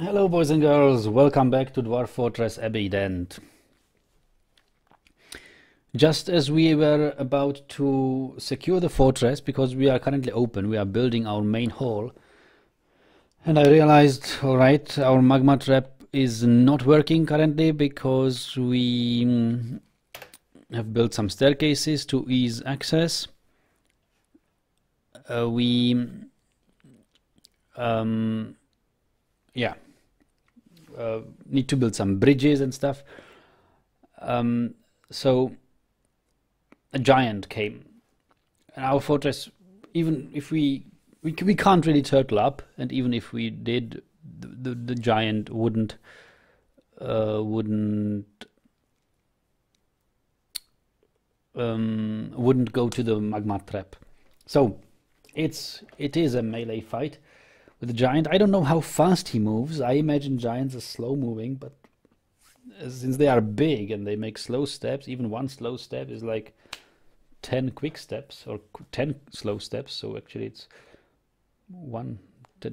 Hello boys and girls, welcome back to Dwarf Fortress Abbeydent. Just as we were about to secure the fortress, because we are currently open, we are building our main hall, and I realized, alright, our magma trap is not working currently because we have built some staircases to ease access. Need to build some bridges and stuff. So a giant came, and our fortress, even if we can't really turtle up, and even if we did, the giant wouldn't go to the magma trap. So it is a melee fight with the giant. I don't know how fast he moves. I imagine giants are slow moving, but since they are big and they make slow steps, even one slow step is like 10 quick steps or 10 slow steps. So actually it's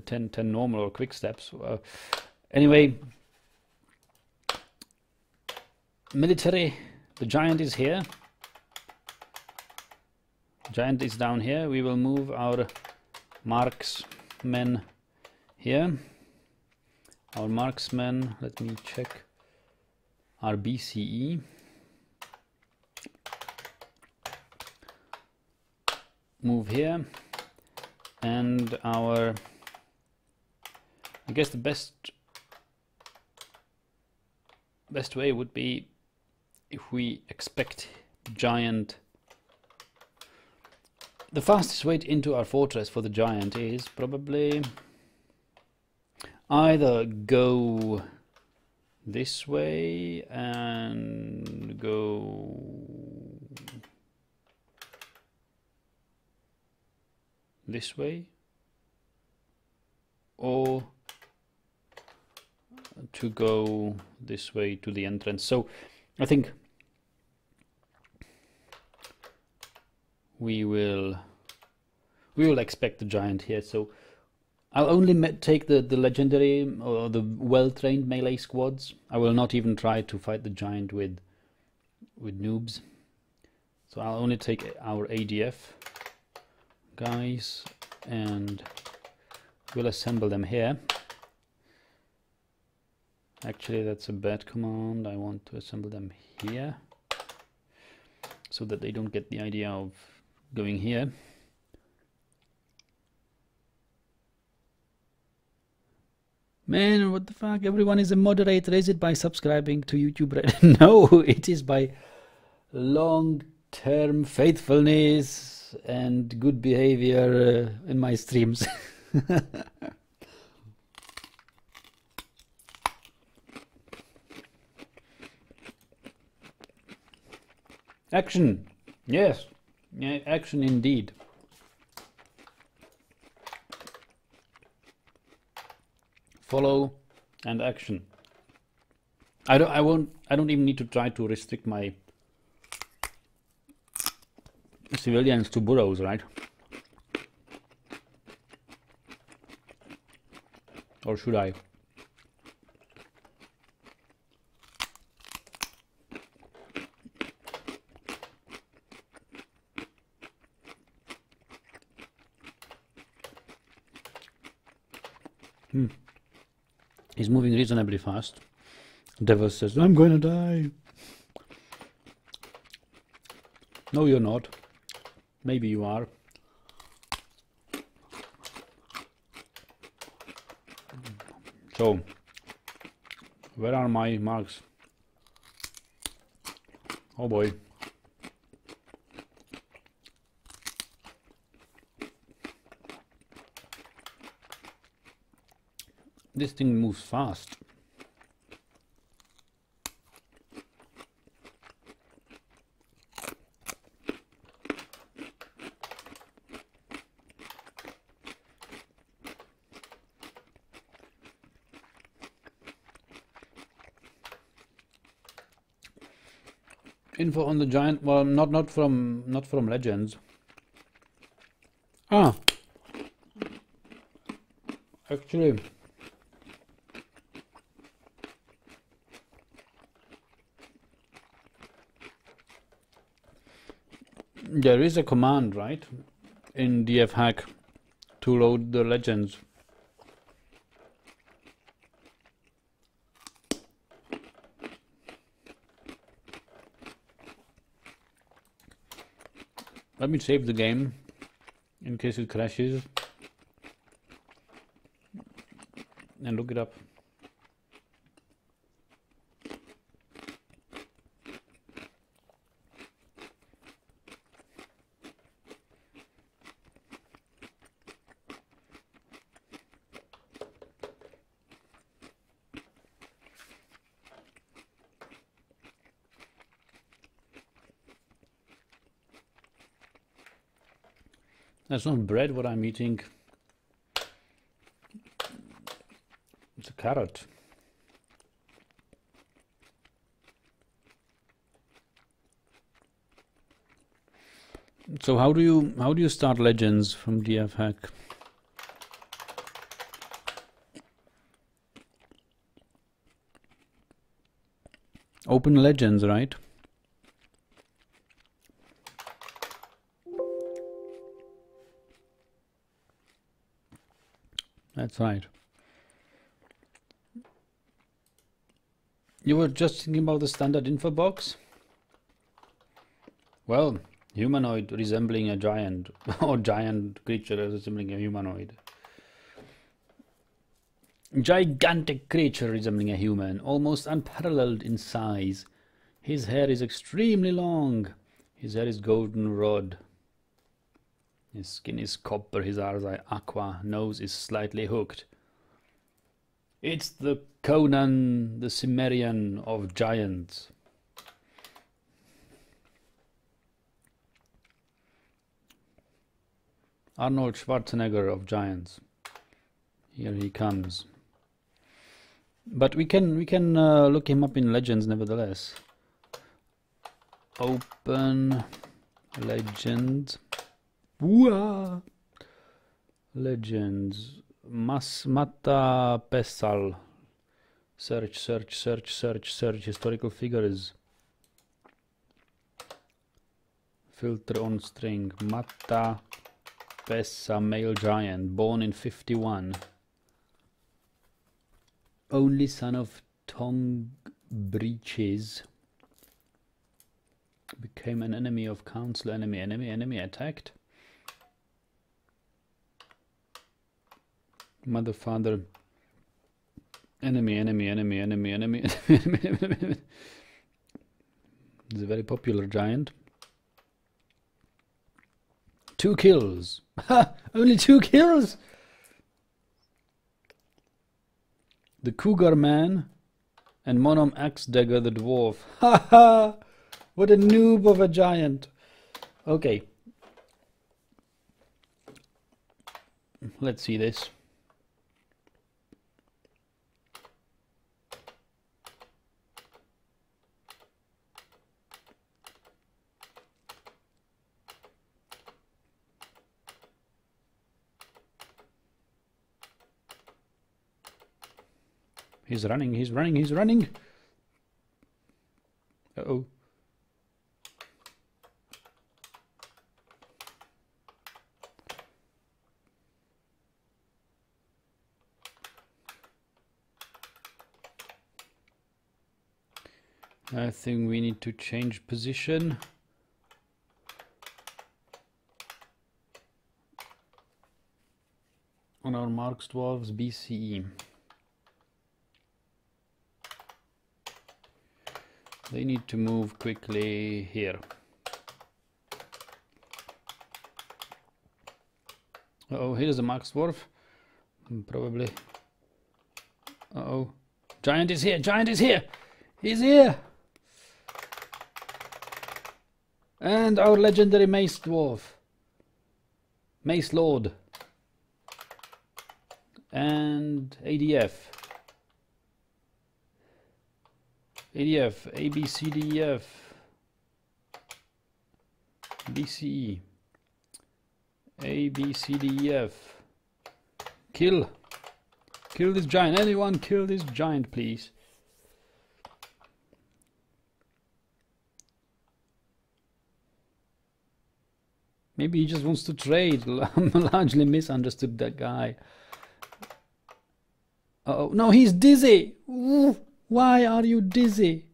10 normal or quick steps. Anyway, military, the giant is here. Giant is down here. We will move our marksmen here. Our marksmen, let me check our BCE. Move here, and our, I guess the best way would be if we expect giant. The fastest way into our fortress for the giant is probably either go this way and go this way, or to go this way to the entrance. So I think we will expect the giant here. So I'll only take the legendary or the well-trained melee squads. I will not even try to fight the giant with noobs. So I'll only take our ADF guys and we'll assemble them here. Actually, that's a bad command. I want to assemble them here so that they don't get the idea of going here. Man, what the fuck? Everyone is a moderator. Is it by subscribing to YouTube? No, it is by long-term faithfulness and good behavior in my streams. Action. Yes. Yeah, action indeed. Follow and action. I don't even need to try to restrict my civilians to burrows, right? Or should I? He's moving reasonably fast. Devil says, I'm going to die. No, you're not. Maybe you are. So, where are my marks? Oh boy. This thing moves fast. Info on the giant. Well, not from Legends. Actually, There is a command, right, in DF hack to load the legends. Let me save the game in case it crashes and look it up. That's not bread what I'm eating. It's a carrot. So how do you start legends from DF hack? Open legends, right? That's right. You were just thinking about the standard info box? Well, humanoid resembling a giant, or giant creature resembling a humanoid. Gigantic creature resembling a human, almost unparalleled in size. His hair is extremely long. His hair is golden rod. His skin is copper, his eyes are aqua, nose is slightly hooked. It's the Conan the Cimmerian of giants. Arnold Schwarzenegger of giants. Here he comes. But we can look him up in legends nevertheless. Open legend. Whoa. Legends. Mata Pessal. Search. Historical figures. Filter on string. Mata Pessa, male giant, born in 51. Only son of Tong Breaches. Became an enemy of council. Enemy attacked. Mother, father. Enemy. He's a very popular giant. 2 kills. Ha! Only 2 kills! The Cougar Man and Monom Axe Dagger the Dwarf. Ha ha! What a noob of a giant. Okay. Let's see this. He's running. Uh-oh. I think we need to change position. On our marks dwarves BCE. They need to move quickly here. Uh-oh, here's a Max Dwarf. Probably. Uh-oh. Giant is here! He's here! And our legendary Mace Dwarf. Mace Lord. And ADF. ADF, ABCDEF, BCE, ABCDEF. Kill this giant. Anyone kill this giant, please. Maybe he just wants to trade. Largely misunderstood that guy. Oh no, he's dizzy. Ooh, why are you dizzy?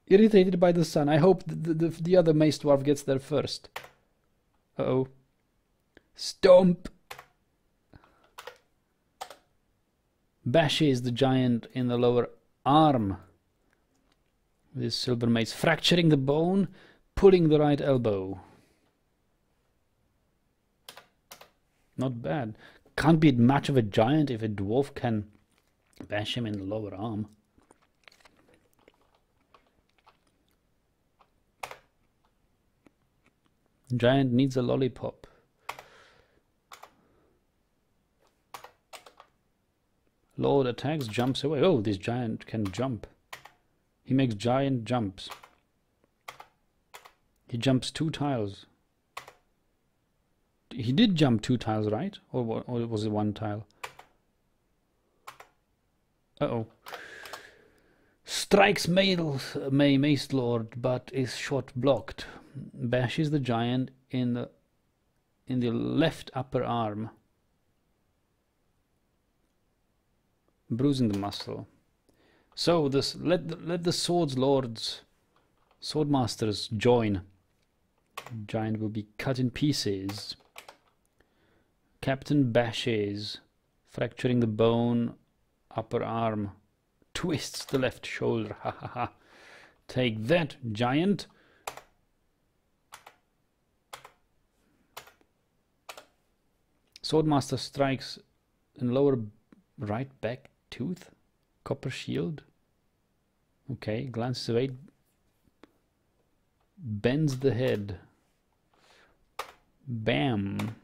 Irritated by the sun. I hope the other Mace Dwarf gets there first. Uh-oh. Stomp! Bashes the giant in the lower arm. This silver mace fracturing the bone, pulling the right elbow. Not bad. Can't be much of a giant if a dwarf can bash him in the lower arm. Giant needs a lollipop. Lord attacks, jumps away. Oh, this giant can jump. He makes giant jumps. He jumps 2 tiles. He did jump 2 tiles, right? Or was it 1 tile? Uh-oh. Strikes Mace Lord, but is shot blocked. Bashes the giant in the left upper arm, bruising the muscle. So this let the swordmasters join. Giant will be cut in pieces. Captain bashes, fracturing the bone, upper arm, twists the left shoulder. Ha ha ha! Take that, giant! Swordmaster strikes in lower right back tooth. Copper shield. Okay, glances away. Bends the head. Bam.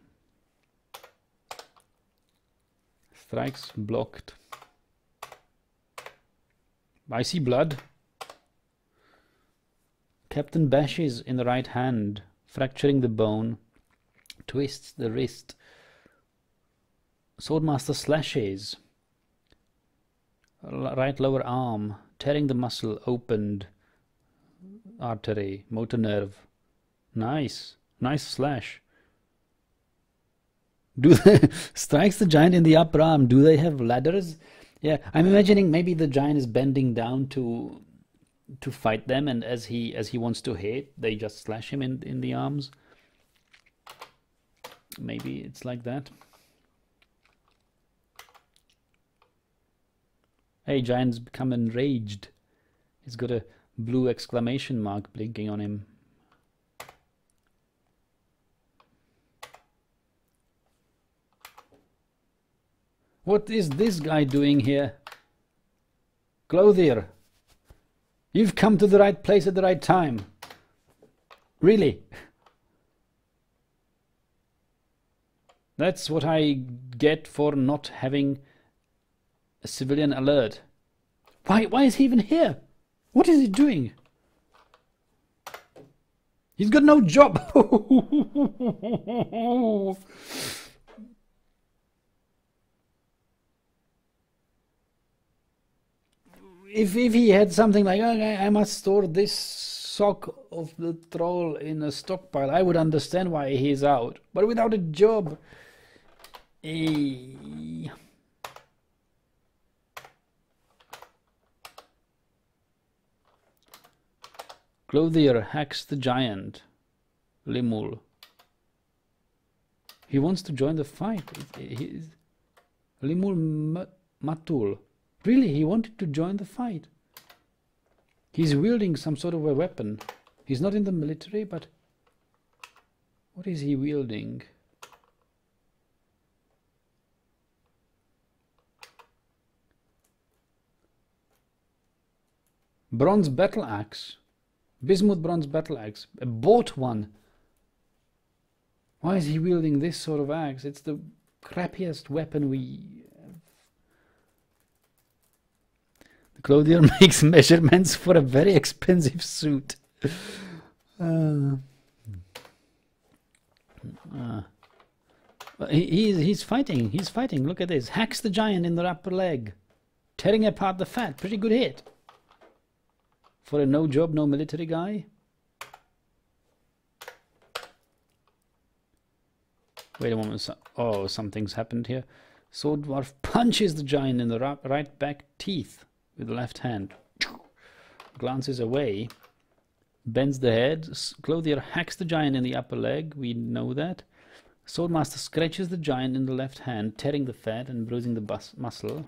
Strikes blocked. I see blood. Captain bashes in the right hand, fracturing the bone. Twists the wrist. Swordmaster slashes. Right lower arm, tearing the muscle, opened artery, motor nerve. Nice, nice slash. Strikes the giant in the upper arm. Do they have ladders? Yeah, I'm imagining maybe the giant is bending down to fight them, and as he wants to hit, they just slash him in the arms. Maybe it's like that. Hey, giant's become enraged. He's got a blue exclamation mark blinking on him. What is this guy doing here? Clothier, you've come to the right place at the right time. Really? That's what I get for not having a civilian alert. Why is he even here? What is he doing? He's got no job. If he had something like, okay, I must store this sock of the troll in a stockpile, I would understand why he's out. But without a job, Clothier hacks the giant. Limul. He wants to join the fight. Limul Matul. Really, he wanted to join the fight. He's wielding some sort of a weapon. He's not in the military, but what is he wielding? Bronze battle axe. Bismuth bronze battle axe. A bought one. Why is he wielding this sort of axe? It's the crappiest weapon we have. The clothier makes measurements for a very expensive suit. He's fighting. He's fighting. Look at this. Hacks the giant in the upper leg. tearing apart the fat. Pretty good hit. For a no job, no military guy. Wait a moment. Oh, something's happened here. Sword Dwarf punches the giant in the right back teeth with the left hand. Glances away. Bends the head. Clothier hacks the giant in the upper leg. We know that. Swordmaster scratches the giant in the left hand, tearing the fat and bruising the muscle.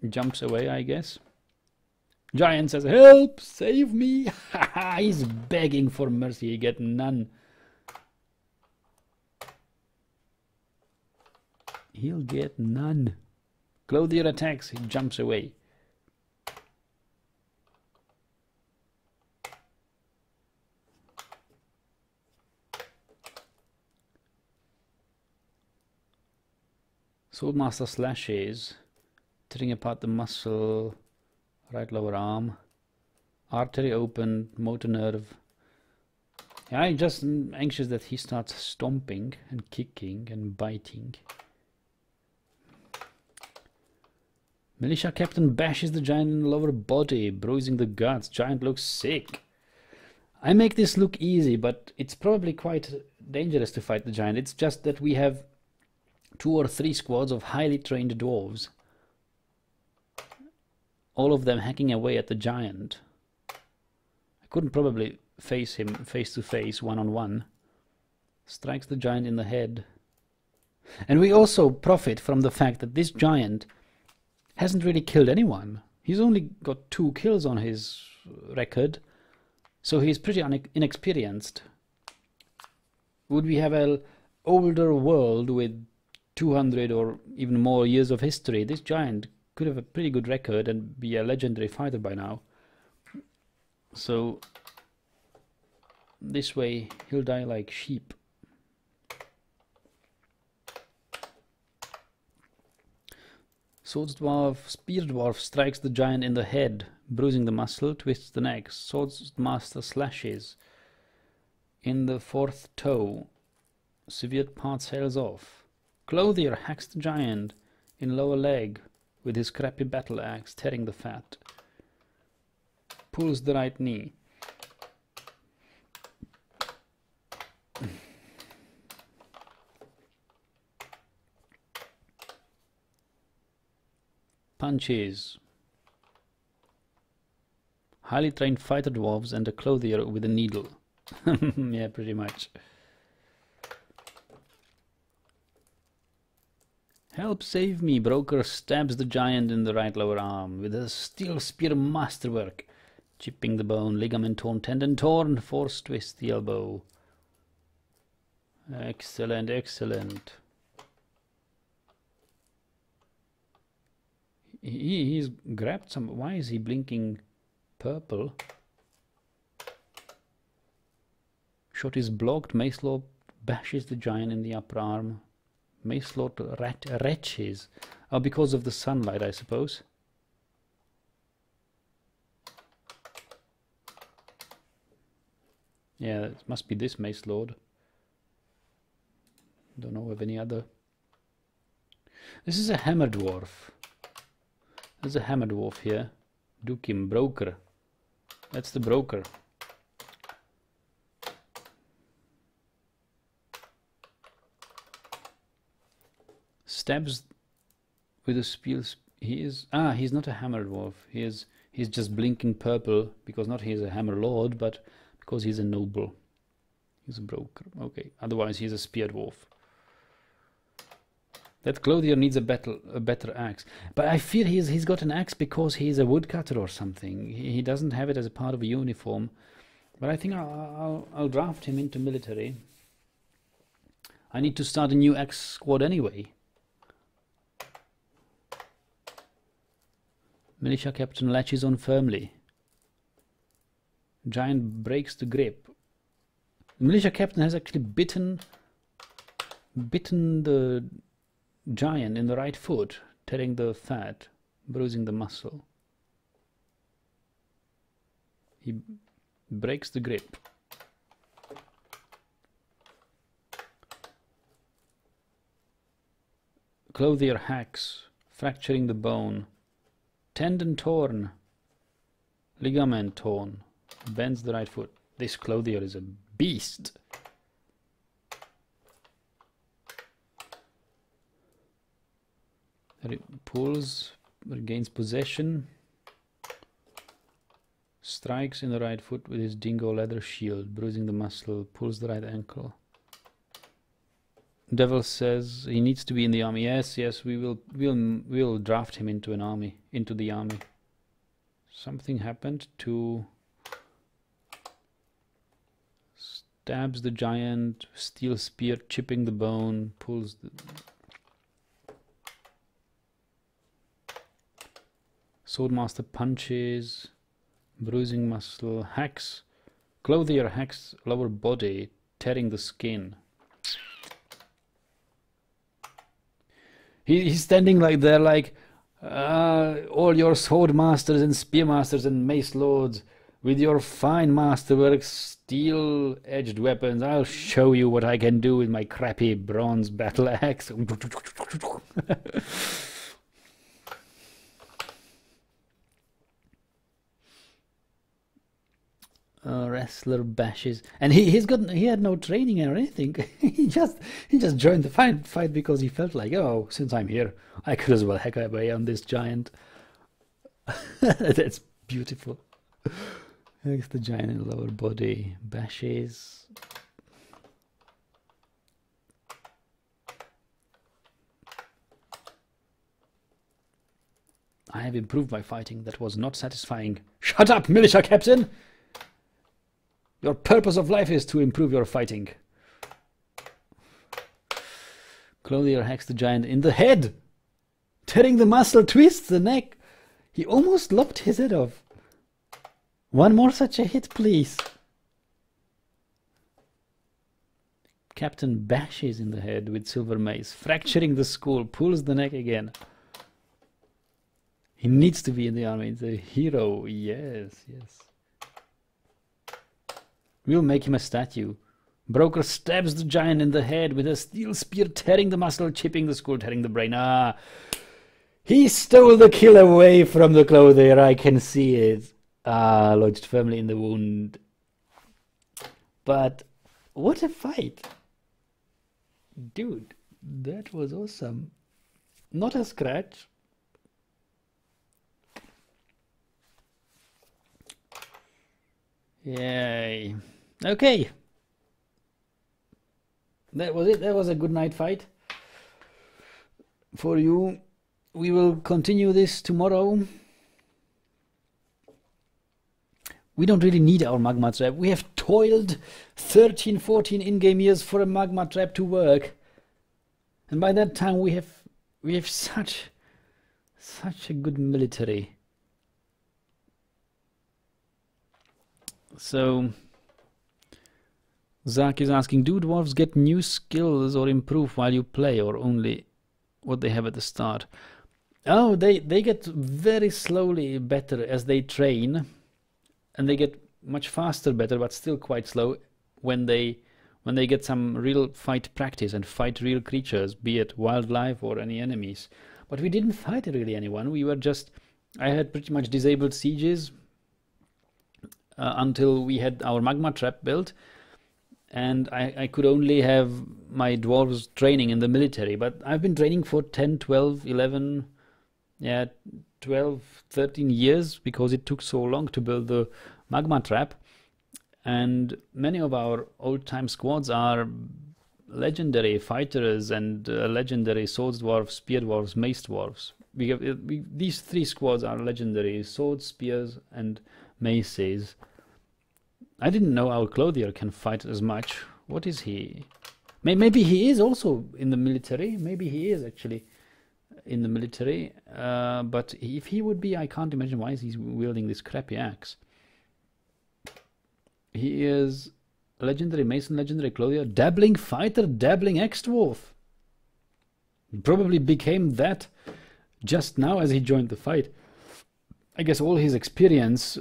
Jumps away, I guess. Giant says, "Help! Save me!" He's begging for mercy. He get none. He'll get none. Clothier attacks. He jumps away. Swordmaster slashes, tearing apart the muscle, right lower arm, artery open, motor nerve. Yeah, I'm just anxious that he starts stomping and kicking and biting. Militia captain bashes the giant in the lower body, bruising the guts. Giant looks sick. I make this look easy, but it's probably quite dangerous to fight the giant. It's just that we have 2 or 3 squads of highly trained dwarves, all of them hacking away at the giant. I couldn't probably face him face to face, one-on-one. Strikes the giant in the head. And we also profit from the fact that this giant hasn't really killed anyone. He's only got 2 kills on his record, so he's pretty inexperienced. Would we have an older world with 200 or even more years of history, this giant could have a pretty good record and be a legendary fighter by now. So this way he'll die like sheep. Swords Dwarf, Spear Dwarf strikes the giant in the head, bruising the muscle, twists the neck. Swordmaster slashes in the 4th toe. Severed part sails off. Clothier hacks the giant in lower leg with his crappy battle axe, tearing the fat. Pulls the right knee. Punches. Highly trained fighter dwarves and a clothier with a needle. Yeah, pretty much. Help, save me. Broker stabs the giant in the right lower arm with a steel spear masterwork, chipping the bone, ligament torn, tendon torn, force twist the elbow. Excellent, excellent. He's grabbed some. Why is he blinking purple? Shot is blocked. Macelord bashes the giant in the upper arm. Macelord retches. Oh, because of the sunlight, I suppose. Yeah, it must be this Macelord. Don't know of any other. This is a hammer dwarf. There's a hammer dwarf here. Dukim, broker. That's the broker. Stabs with a spear. He's not a hammer dwarf. He's just blinking purple because not he's a hammer lord, but because he's a noble. He's a broker. Okay. Otherwise he's a spear dwarf. That clothier needs a better axe. But I fear he's got an axe because he's a woodcutter or something. He doesn't have it as a part of a uniform. But I think I'll draft him into military. I need to start a new axe squad anyway. Militia captain latches on firmly. Giant breaks the grip. The militia captain has actually bitten the giant in the right foot, tearing the fat, bruising the muscle. He breaks the grip. Clothier hacks, fracturing the bone, tendon torn, ligament torn, bends the right foot. This clothier is a beast. Pulls, regains possession, strikes in the right foot with his dingo leather shield, bruising the muscle, pulls the right ankle. Devil says he needs to be in the army. Yes, yes, we'll draft him into an army, into the army. Something happened to stabs the giant, steel spear chipping the bone, pulls the Swordmaster punches, bruising muscle, hacks, clothier hacks lower body, tearing the skin. He's standing like there like, all your sword masters and spear masters and mace lords, with your fine masterwork, steel-edged weapons, I'll show you what I can do with my crappy bronze battle axe. Wrestler bashes, and he had no training or anything. he just joined the fight because he felt like, oh, since I'm here, I could as well hack away on this giant. That's beautiful. Hacks the giant in the lower body, bashes. I have improved my fighting. That was not satisfying. Shut up, militia captain! Your purpose of life is to improve your fighting. Clothier hacks the giant in the head, tearing the muscle, twists the neck. He almost lopped his head off. One more such a hit, please. Captain bashes in the head with silver mace, fracturing the skull, pulls the neck again. He needs to be in the army. He's a hero. Yes, yes. We'll make him a statue. Broker stabs the giant in the head with a steel spear, tearing the muscle, chipping the skull, tearing the brain. Ah, he stole the kill away from the clothier. I can see it. Ah, lodged firmly in the wound. But what a fight. Dude, that was awesome. Not a scratch. Yay. Okay. That was it. That was a good night fight for you. We will continue this tomorrow. We don't really need our magma trap. We have toiled 13, 14 in-game years for a magma trap to work. And by that time we have such a good military. So Zach is asking, do dwarves get new skills or improve while you play, or only what they have at the start? Oh, they get very slowly better as they train, and they get much faster better, but still quite slow when they get some real fight practice and fight real creatures, be it wildlife or any enemies. But we didn't fight really anyone. We were just, I had pretty much disabled sieges until we had our magma trap built, and I could only have my dwarves training in the military. But I've been training for 10, 12, 11, 12, 13 years because it took so long to build the magma trap. And many of our old-time squads are legendary fighters and legendary swords dwarves, spear dwarves, mace dwarves. These three squads are legendary: swords, spears, and maces. I didn't know our clothier can fight as much. What is he? Maybe he is also in the military. Maybe he is actually in the military. But if he would be, I can't imagine why he's wielding this crappy axe. He is a legendary mason, legendary clothier, dabbling fighter, dabbling ex-dwarf. Probably became that just now as he joined the fight. I guess all his experience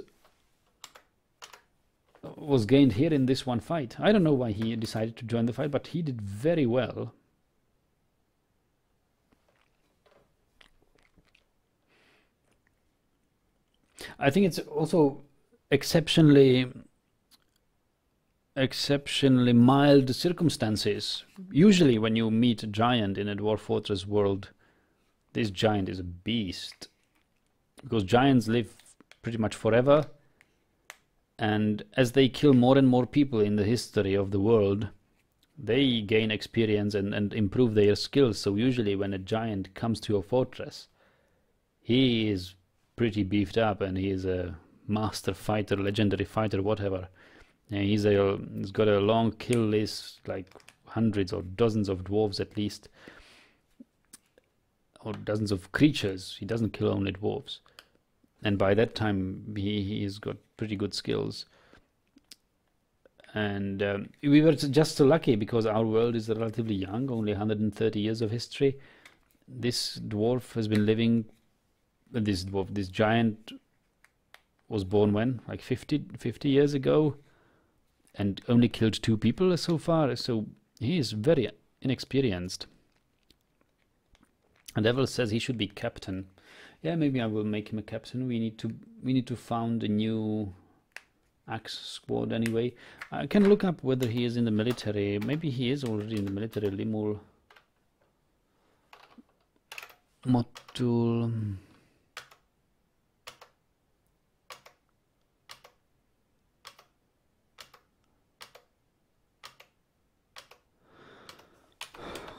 was gained here in this one fight. I don't know why he decided to join the fight, but he did very well. I think it's also exceptionally mild circumstances. Usually when you meet a giant in a Dwarf Fortress world, this giant is a beast. Because giants live pretty much forever, and as they kill more and more people in the history of the world, they gain experience and improve their skills. So usually when a giant comes to your fortress, he is pretty beefed up and he is a master fighter, legendary fighter, whatever. And he's got a long kill list, like hundreds or dozens of dwarves at least, or dozens of creatures. He doesn't kill only dwarves. And by that time, he's got pretty good skills. And we were just so lucky because our world is relatively young, only 130 years of history. This dwarf has been living, this giant was born when? Like 50 years ago, and only killed 2 people so far, so he is very inexperienced. And Devil says he should be captain. Yeah, maybe I will make him a captain. We need to found a new axe squad anyway. I can look up whether he is in the military. Maybe he is already in the military. Limul Motul.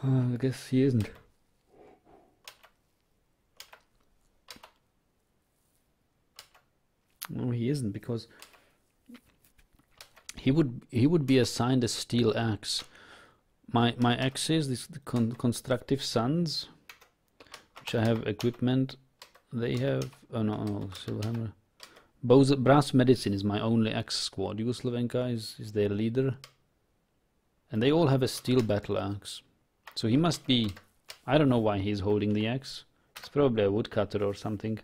I guess he isn't. No, he isn't, because he would be assigned a steel axe. My axes, these constructive sons, which I have equipment. They have silver hammer. Brass medicine is my only axe squad. Yugoslavenka is their leader, and they all have a steel battle axe. So he must be. I don't know why he's holding the axe. It's probably a woodcutter or something.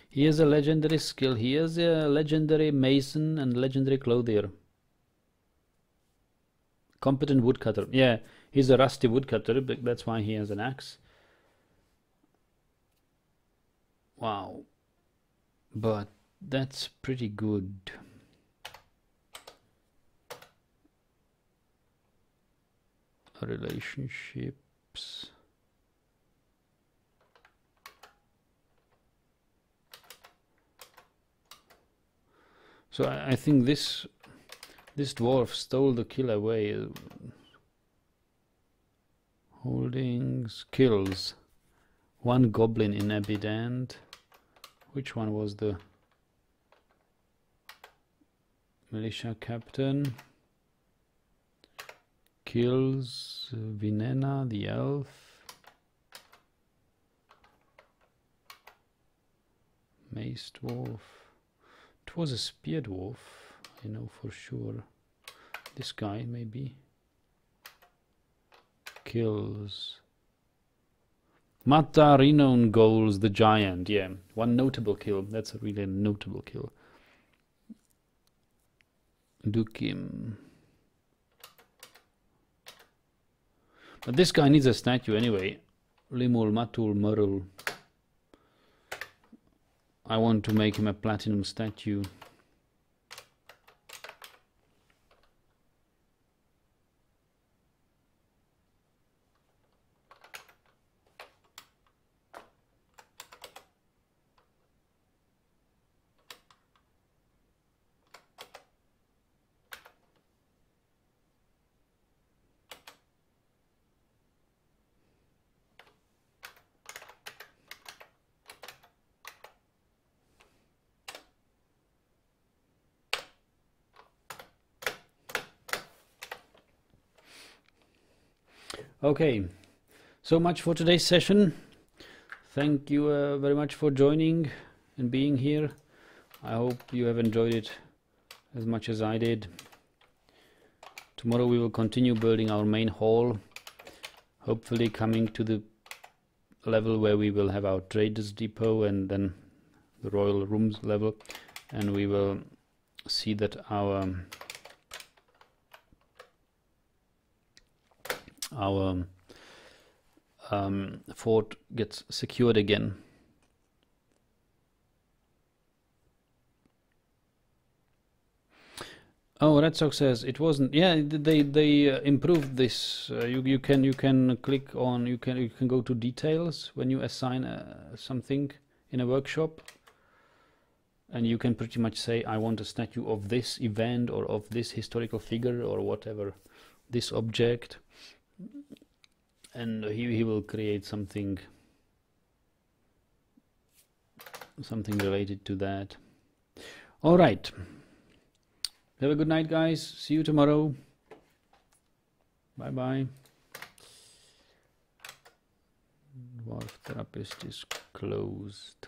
He has a legendary skill. He is a legendary mason and legendary clothier. Competent woodcutter. Yeah, he's a rusty woodcutter, but that's why he has an axe. Wow. But that's pretty good. Relationships. So I think this dwarf stole the kill away. Holdings, kills. 1 goblin in Abbeydent. Which one was the militia captain? Kills Vinena, the elf. Mace dwarf. It was a spear dwarf, I know for sure. This guy maybe. Kills. Mata renowned goals the giant. Yeah, 1 notable kill. That's a really notable kill. Dukim. But this guy needs a statue anyway. Limul Matul Murul. I want to make him a platinum statue. Okay, so much for today's session. Thank you very much for joining and being here. I hope you have enjoyed it as much as I did. Tomorrow we will continue building our main hall, hopefully coming to the level where we will have our traders depot and then the royal rooms level, and we will see that our fort gets secured again. Oh, Red Sox says it wasn't. Yeah, they improved this. You can click on, you can go to details when you assign something in a workshop, and you can pretty much say, I want a statue of this event or of this historical figure or whatever, this object, and he will create something related to that. All right. Have a good night, guys. See you tomorrow. Bye bye. Dwarf Therapist is closed.